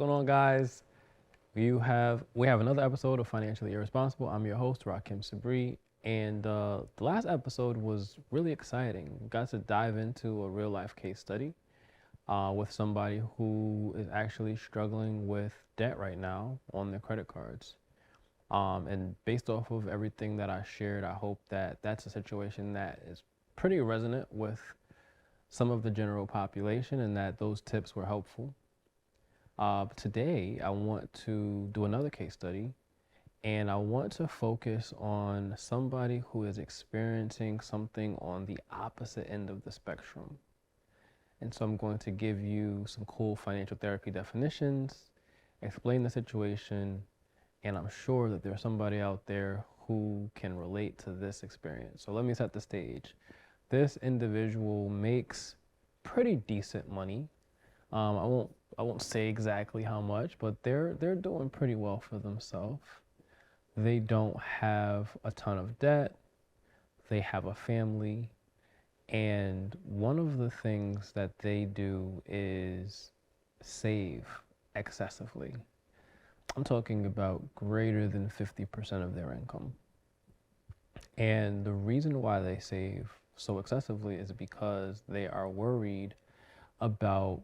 going on, guys? We have another episode of Financially Irresponsible. I'm your host, Rahkim Sabree, and the last episode was really exciting. We got to dive into a real life case study with somebody who is actually struggling with debt right now on their credit cards. And based off of everything that I shared, I hope that that's a situation that is pretty resonant with some of the general population and that those tips were helpful. Today, I want to do another case study, and I want to focus on somebody who is experiencing something on the opposite end of the spectrum. And so I'm going to give you some cool financial therapy definitions, explain the situation, and I'm sure that there's somebody out there who can relate to this experience. So let me set the stage. This individual makes pretty decent money. I won't say exactly how much, but they're doing pretty well for themselves. They don't have a ton of debt. They have a family. And one of the things that they do is save excessively. I'm talking about greater than 50% of their income. And the reason why they save so excessively is because they are worried about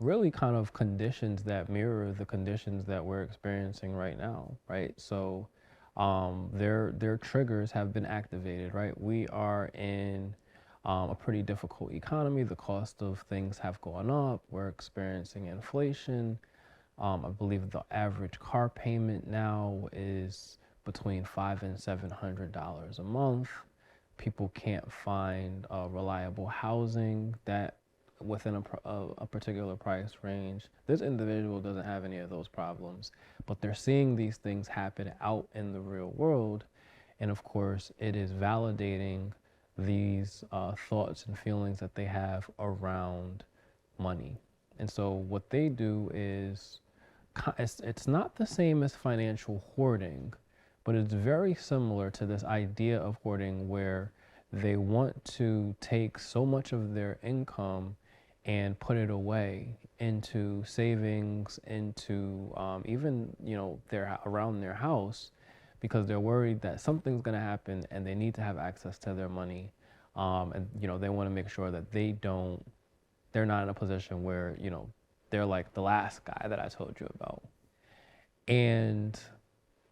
really kind of conditions that mirror the conditions that we're experiencing right now, right? So their triggers have been activated, right? We are in a pretty difficult economy. The cost of things have gone up. We're experiencing inflation. I believe the average car payment now is between $500 and $700 a month. People can't find reliable housing that within a particular price range. This individual doesn't have any of those problems, but they're seeing these things happen out in the real world. And of course, it is validating these thoughts and feelings that they have around money. And so what they do is, it's not the same as financial hoarding, but it's very similar to this idea of hoarding where they want to take so much of their income and put it away into savings, into even, their around their house, because they're worried that something's going to happen and they need to have access to their money. And they want to make sure that they're not in a position where, they're like the last guy that I told you about. And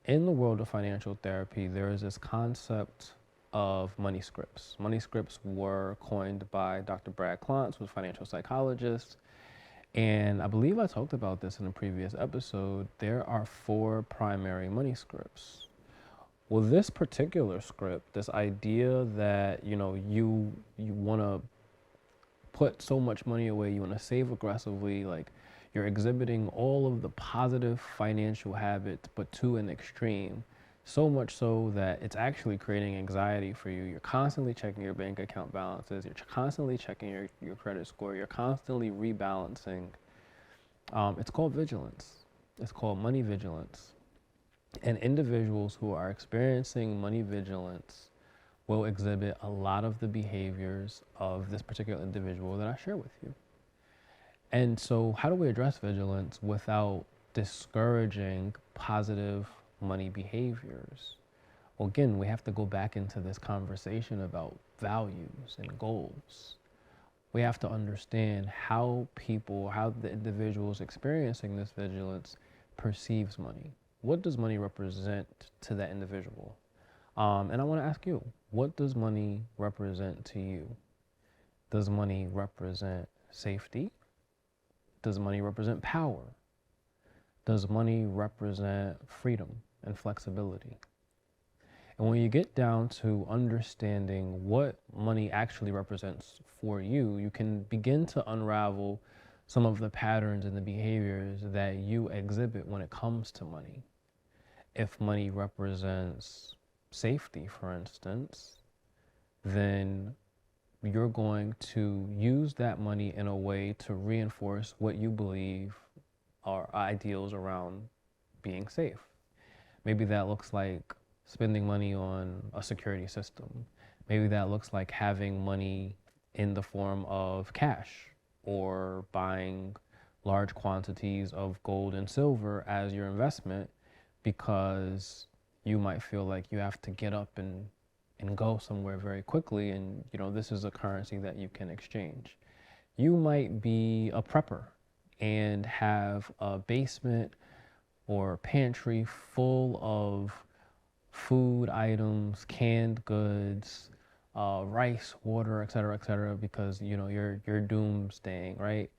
in the world of financial therapy, there is this concept of money scripts. Money scripts were coined by Dr. Brad Klontz, who's a financial psychologist. And I believe I talked about this in a previous episode. There are 4 primary money scripts. Well, this particular script, this idea that, you want to put so much money away, you want to save aggressively, like you're exhibiting all of the positive financial habits, but to an extreme. So much so that it's actually creating anxiety for you. You're constantly checking your bank account balances. You're constantly checking your credit score. You're constantly rebalancing. It's called vigilance. It's called money vigilance. And individuals who are experiencing money vigilance will exhibit a lot of the behaviors of this particular individual that I share with you. And so how do we address vigilance without discouraging positive money behaviors? Well, again, we have to go back into this conversation about values and goals. We have to understand how the individuals experiencing this vigilance perceives money. What does money represent to that individual? And I want to ask you, what does money represent to you? Does money represent safety? Does money represent power? Does money represent freedom and flexibility? And when you get down to understanding what money actually represents for you, you can begin to unravel some of the patterns and the behaviors that you exhibit when it comes to money. If money represents safety, for instance, then you're going to use that money in a way to reinforce what you believe are ideals around being safe. Maybe that looks like spending money on a security system. Maybe that looks like having money in the form of cash or buying large quantities of gold and silver as your investment because you might feel like you have to get up and go somewhere very quickly, and this is a currency that you can exchange. You might be a prepper and have a basement or pantry full of food items, canned goods, rice, water, et cetera, because you're doomsdaying, right?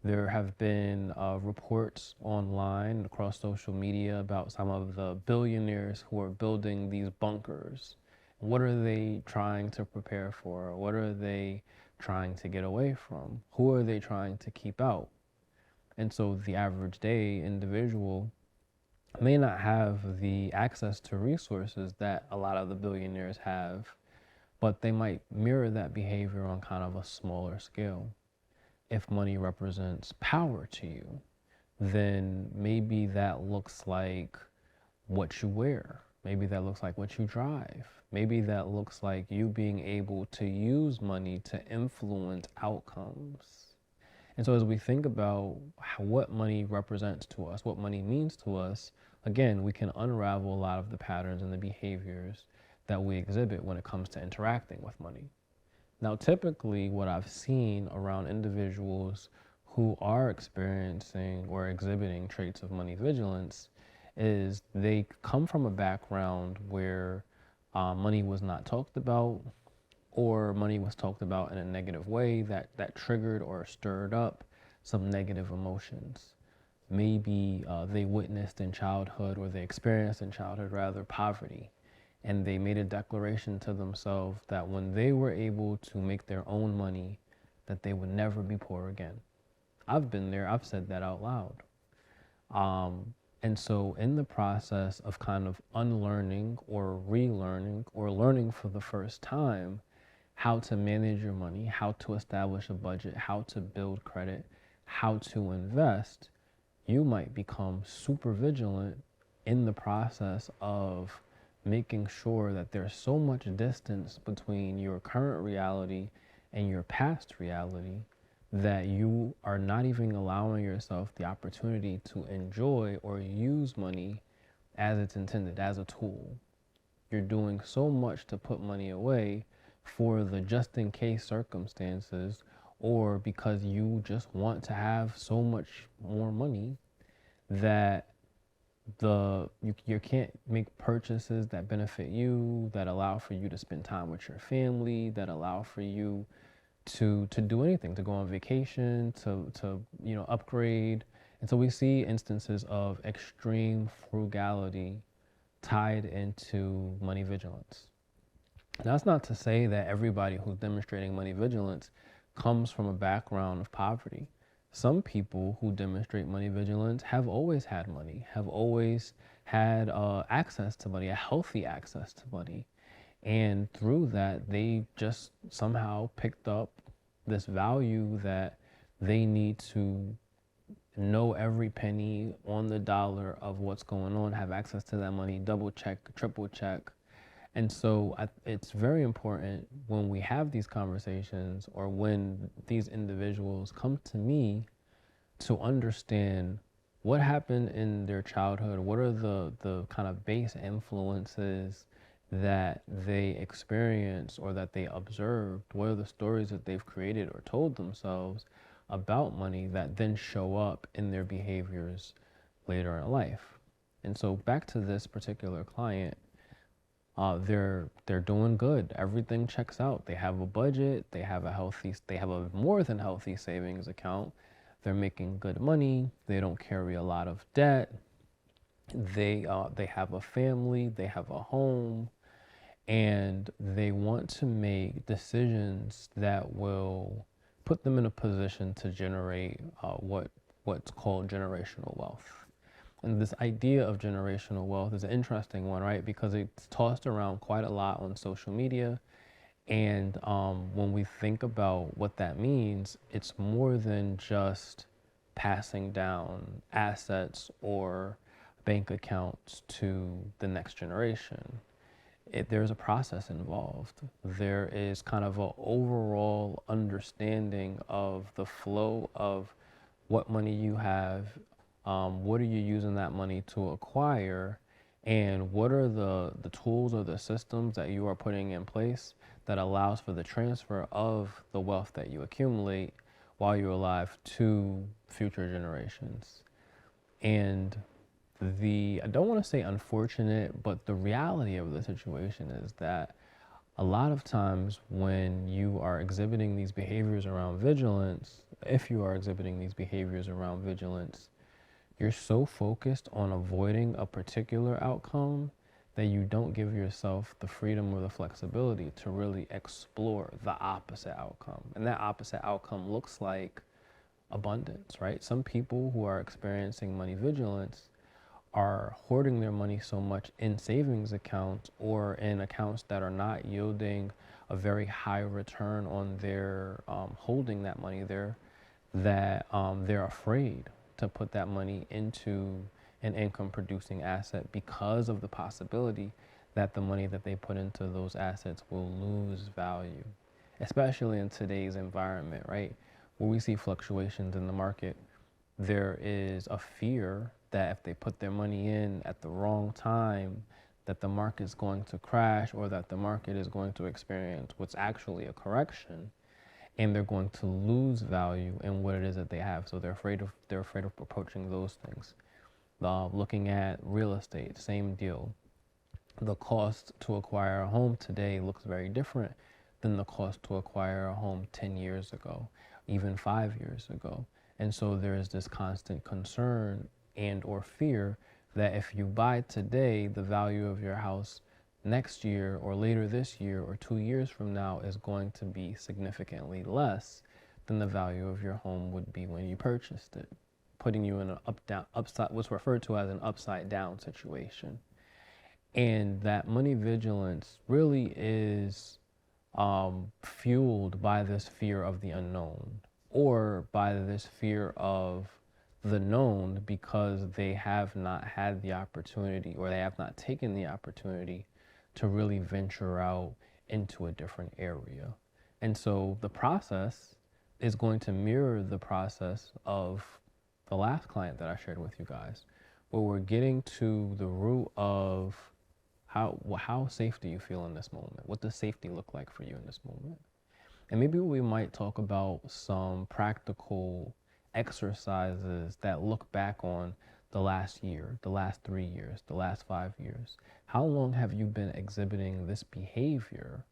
There have been reports online across social media about some of the billionaires who are building these bunkers. What are they trying to prepare for? What are they trying to get away from? Who are they trying to keep out? And so the average day individual may not have the access to resources that a lot of the billionaires have, but they might mirror that behavior on kind of a smaller scale. If money represents power to you, then maybe that looks like what you wear. Maybe that looks like what you drive. Maybe that looks like you being able to use money to influence outcomes. And so as we think about what money represents to us, what money means to us, again, we can unravel a lot of the patterns and the behaviors that we exhibit when it comes to interacting with money. Now, typically what I've seen around individuals who are experiencing or exhibiting traits of money vigilance is they come from a background where money was not talked about, or money was talked about in a negative way that triggered or stirred up some negative emotions. Maybe they witnessed in childhood, or they experienced in childhood rather, poverty. And they made a declaration to themselves that when they were able to make their own money, that they would never be poor again. I've been there, I've said that out loud. And so in the process of kind of unlearning or relearning or learning for the first time how to manage your money, how to establish a budget, how to build credit, how to invest, you might become super vigilant in the process of making sure that there's so much distance between your current reality and your past reality that you are not even allowing yourself the opportunity to enjoy or use money as it's intended, as a tool. You're doing so much to put money away for the just in case circumstances, or because you just want to have so much more money that you can't make purchases that benefit you, that allow for you to spend time with your family, that allow for you to do anything, to go on vacation, to upgrade. And so we see instances of extreme frugality tied into money vigilance. Now, that's not to say that everybody who's demonstrating money vigilance comes from a background of poverty. Some people who demonstrate money vigilance have always had money, have always had access to money, a healthy access to money. And through that, they just somehow picked up this value that they need to know every penny on the dollar of what's going on, have access to that money, double check, triple check. And so it's very important when we have these conversations, or when these individuals come to me, to understand what happened in their childhood, what are the kind of base influences that they experienced or that they observed, what are the stories that they've created or told themselves about money that then show up in their behaviors later in life. And so back to this particular client, they're doing good. Everything checks out. They have a budget. They have a more than healthy savings account. They're making good money. They don't carry a lot of debt. They have a family. They have a home, and they want to make decisions that will put them in a position to generate what's called generational wealth. And this idea of generational wealth is an interesting one, right? Because it's tossed around quite a lot on social media. And when we think about what that means, it's more than just passing down assets or bank accounts to the next generation. There's a process involved. There is kind of an overall understanding of the flow of what money you have, what are you using that money to acquire, and what are the tools or the systems that you are putting in place that allows for the transfer of the wealth that you accumulate while you're alive to future generations. And I don't want to say unfortunate, but the reality of the situation is that a lot of times when you are exhibiting these behaviors around vigilance, if you are exhibiting these behaviors around vigilance, you're so focused on avoiding a particular outcome that you don't give yourself the freedom or the flexibility to really explore the opposite outcome. And that opposite outcome looks like abundance, right? Some people who are experiencing money vigilance are hoarding their money so much in savings accounts or in accounts that are not yielding a very high return on their holding that money there, that they're afraid to put that money into an income producing asset because of the possibility that the money that they put into those assets will lose value, especially in today's environment, right? Where we see fluctuations in the market, there is a fear that if they put their money in at the wrong time, that the market is going to crash or that the market is going to experience what's actually a correction, and they're going to lose value in what it is that they have. So they're afraid of approaching those things. Looking at real estate, same deal. The cost to acquire a home today looks very different than the cost to acquire a home 10 years ago, even 5 years ago. And so there is this constant concern and or fear that if you buy today, the value of your house next year or later this year or 2 years from now is going to be significantly less than the value of your home would be when you purchased it, putting you in an upside, what's referred to as an upside down situation. And that money vigilance really is fueled by this fear of the unknown, or by this fear of the known, because they have not had the opportunity, or they have not taken the opportunity to really venture out into a different area. And so the process is going to mirror the process of the last client that I shared with you guys, where we're getting to the root of how safe do you feel in this moment? What does safety look like for you in this moment? And maybe we might talk about some practical exercises that look back on the last year, the last 3 years, the last 5 years. How long have you been exhibiting this behavior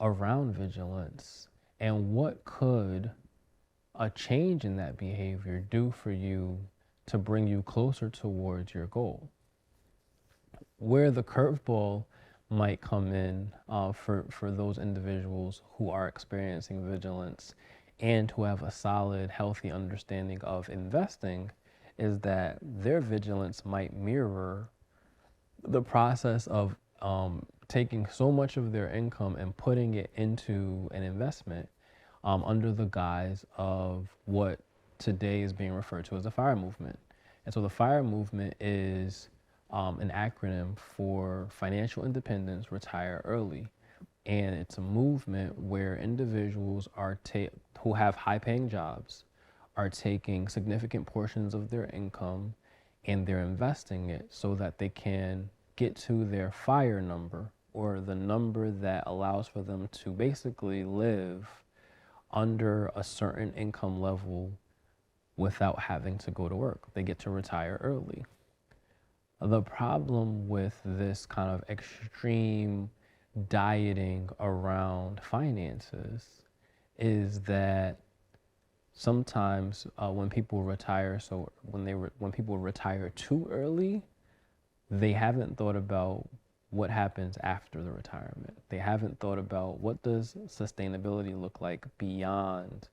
around vigilance? And what could a change in that behavior do for you to bring you closer towards your goal? Where the curveball might come in for those individuals who are experiencing vigilance and who have a solid, healthy understanding of investing is that their vigilance might mirror the process of taking so much of their income and putting it into an investment under the guise of what today is being referred to as the FIRE movement. And so the FIRE movement is an acronym for Financial Independence, Retire Early. And it's a movement where individuals are who have high-paying jobs are taking significant portions of their income and they're investing it so that they can get to their FIRE number, or the number that allows for them to basically live under a certain income level without having to go to work. They get to retire early. The problem with this kind of extreme dieting around finances is that sometimes when people retire, when people retire too early, they haven't thought about what happens after the retirement. They haven't thought about what does sustainability look like beyond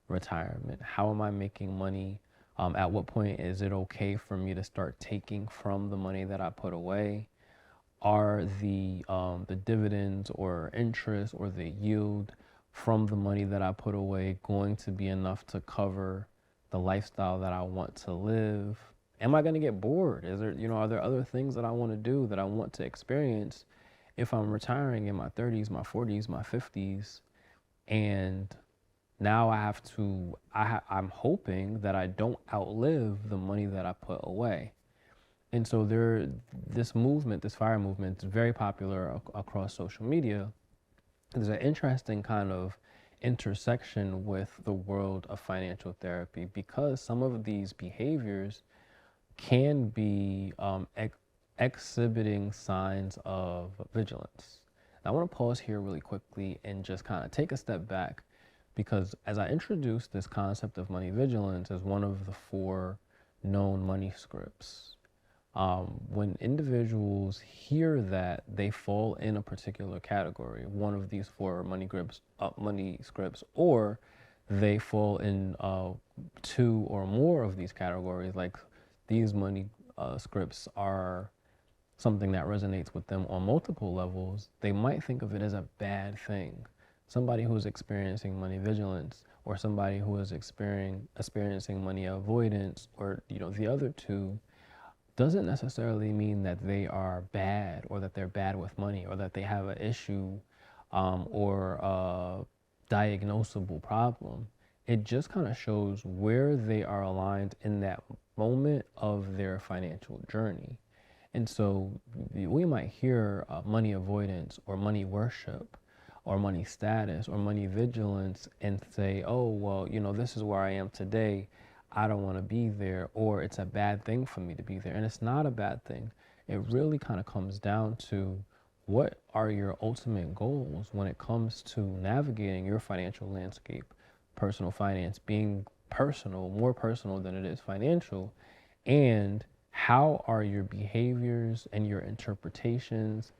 retirement. How am I making money? At what point is it okay for me to start taking from the money that I put away? Are the dividends or interest or the yield from the money that I put away going to be enough to cover the lifestyle that I want to live? Am I going to get bored? Are there other things that I want to do, that I want to experience if I'm retiring in my 30s, my 40s, my 50s? And now I'm hoping that I don't outlive the money that I put away. And so this FIRE movement is very popular across social media. There's an interesting kind of intersection with the world of financial therapy because some of these behaviors can be exhibiting signs of vigilance. Now, I want to pause here really quickly and just kind of take a step back because as I introduced this concept of money vigilance as one of the 4 known money scripts, when individuals hear that, they fall in a particular category, one of these 4 money scripts, or they fall in 2 or more of these categories, like these money scripts are something that resonates with them on multiple levels, they might think of it as a bad thing. Somebody who's experiencing money vigilance, or somebody who is experiencing money avoidance, or the other 2, doesn't necessarily mean that they are bad or that they're bad with money or that they have an issue or a diagnosable problem. It just kind of shows where they are aligned in that moment of their financial journey. And so we might hear money avoidance or money worship or money status or money vigilance and say, oh, well, this is where I am today. I don't want to be there, or it's a bad thing for me to be there. And it's not a bad thing. It really kind of comes down to what are your ultimate goals when it comes to navigating your financial landscape, personal finance being personal, more personal than it is financial, and how are your behaviors and your interpretations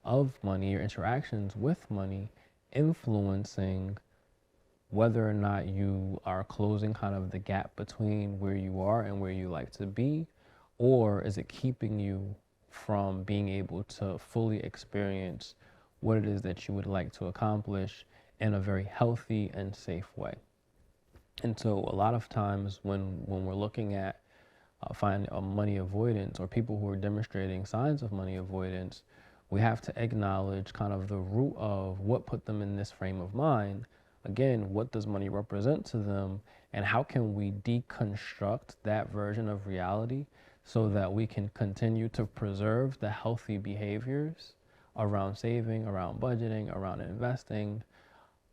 of money, your interactions with money, influencing whether or not you are closing kind of the gap between where you are and where you like to be, or is it keeping you from being able to fully experience what it is that you would like to accomplish in a very healthy and safe way. And so a lot of times when we're looking at money avoidance or people who are demonstrating signs of money avoidance, we have to acknowledge kind of the root of what put them in this frame of mind. Again, what does money represent to them, and how can we deconstruct that version of reality so that we can continue to preserve the healthy behaviors around saving, around budgeting, around investing,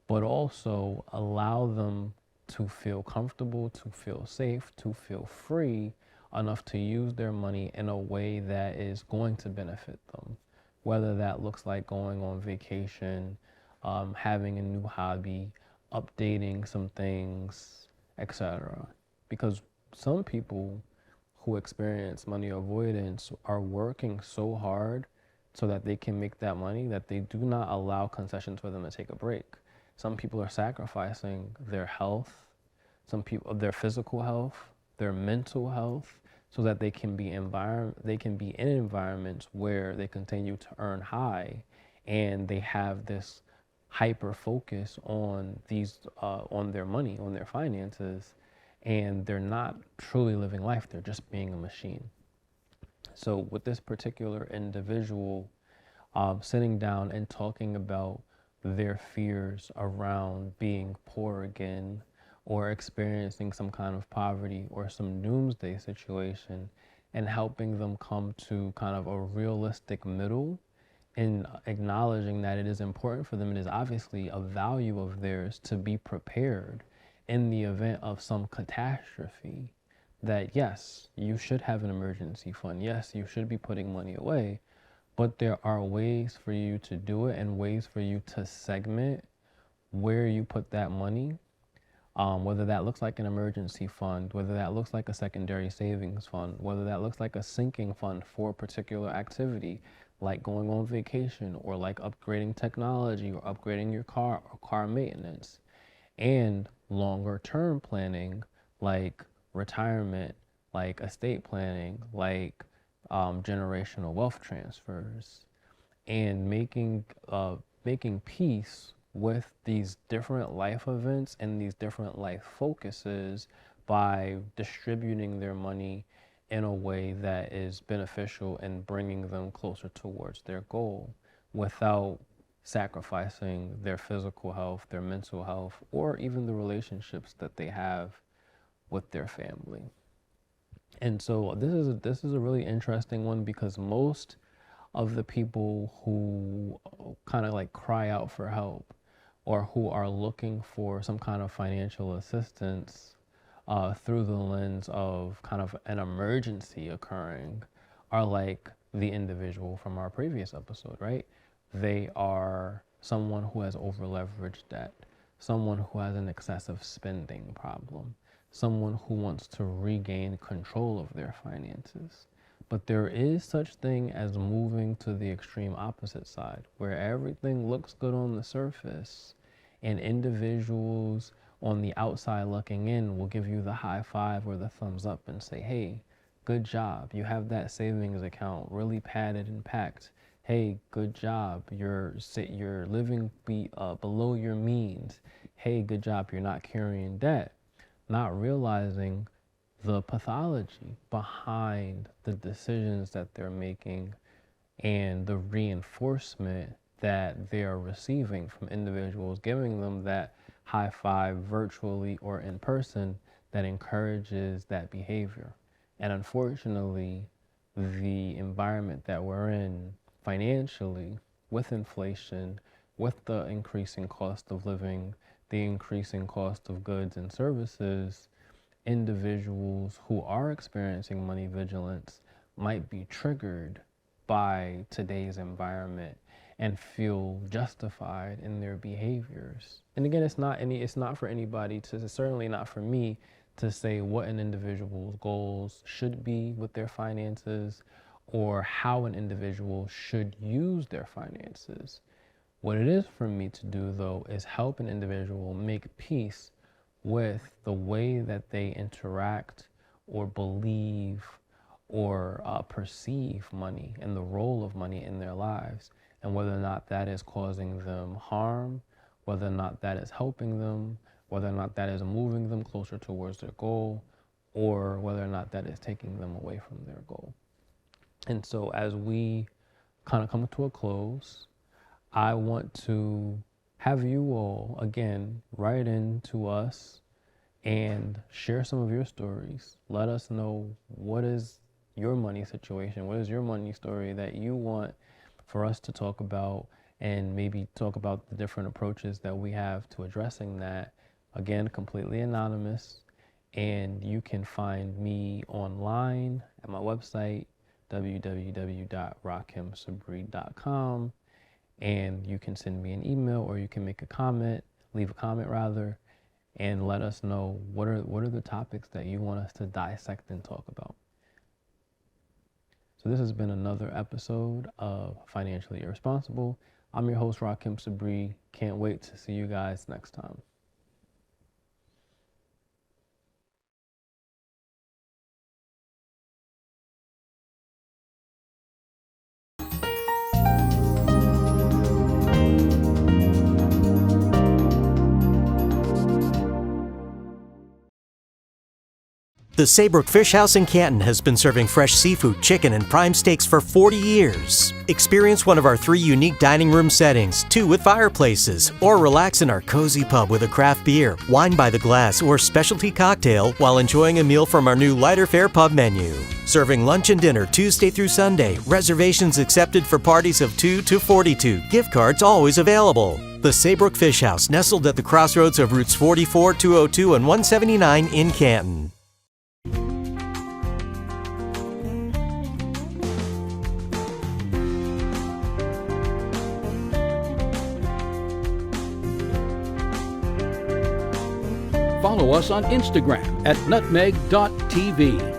but also allow them to feel comfortable, to feel safe, to feel free enough to use their money in a way that is going to benefit them. Whether that looks like going on vacation, having a new hobby, updating some things, etc. Because some people who experience money avoidance are working so hard so that they can make that money that they do not allow concessions for them to take a break. Some people are sacrificing their health, their physical health, their mental health, so that they can be in environments where they continue to earn high, and they have this hyper focus on on their money, on their finances, and they're not truly living life. They're just being a machine. So with this particular individual, sitting down and talking about their fears around being poor again, or experiencing some kind of poverty or some doomsday situation, and helping them come to kind of a realistic middle and acknowledging that it is important for them. It is obviously a value of theirs to be prepared in the event of some catastrophe. That yes, you should have an emergency fund. Yes, you should be putting money away, but there are ways for you to do it and ways for you to segment where you put that money. Whether that looks like an emergency fund, whether that looks like a secondary savings fund, whether that looks like a sinking fund for a particular activity, like going on vacation, or like upgrading technology, or upgrading your car, or car maintenance, and longer term planning, like retirement, like estate planning, like generational wealth transfers, and making peace with these different life events and these different life focuses by distributing their money in a way that is beneficial and bringing them closer towards their goal without sacrificing their physical health, their mental health, or even the relationships that they have with their family. And so this is a really interesting one, because most of the people who kind of like cry out for help, or who are looking for some kind of financial assistance through the lens of kind of an emergency occurring, are like the individual from our previous episode, right? They are someone who has over-leveraged debt, someone who has an excessive spending problem, someone who wants to regain control of their finances. But there is such thing as moving to the extreme opposite side, where everything looks good on the surface, and individuals on the outside looking in will give you the high five or the thumbs up and say, hey, good job. You have that savings account really padded and packed. Hey, good job. You're living below your means. Hey, good job. You're not carrying debt. Not realizing the pathology behind the decisions that they're making and the reinforcement that they are receiving from individuals giving them that high five virtually or in person that encourages that behavior. And unfortunately, the environment that we're in financially, with inflation, with the increasing cost of living, the increasing cost of goods and services, individuals who are experiencing money vigilance might be triggered by today's environment and feel justified in their behaviors. And again, it's not for anybody to, certainly not for me, to say what an individual's goals should be with their finances or how an individual should use their finances. What it is for me to do, though, is help an individual make peace with the way that they interact or believe or perceive money and the role of money in their lives, and whether or not that is causing them harm, whether or not that is helping them, whether or not that is moving them closer towards their goal, or whether or not that is taking them away from their goal. And so as we kind of come to a close, I want to have you all, again, write in to us and share some of your stories. Let us know what is your money situation, what is your money story that you want for us to talk about, and maybe talk about the different approaches that we have to addressing that. Again, completely anonymous, and you can find me online at my website, www.rahkimsabree.com, and you can send me an email, or you can make a comment, leave a comment rather, and let us know what are the topics that you want us to dissect and talk about. So this has been another episode of Financially Irresponsible. I'm your host, Rahkim Sabree. Can't wait to see you guys next time. The Saybrook Fish House in Canton has been serving fresh seafood, chicken, and prime steaks for 40 years. Experience one of our 3 unique dining room settings, 2 with fireplaces, or relax in our cozy pub with a craft beer, wine by the glass, or specialty cocktail while enjoying a meal from our new lighter fare pub menu. Serving lunch and dinner Tuesday through Sunday. Reservations accepted for parties of 2 to 42. Gift cards always available. The Saybrook Fish House, nestled at the crossroads of routes 44, 202, and 179 in Canton. Follow us on Instagram at nutmeg.tv.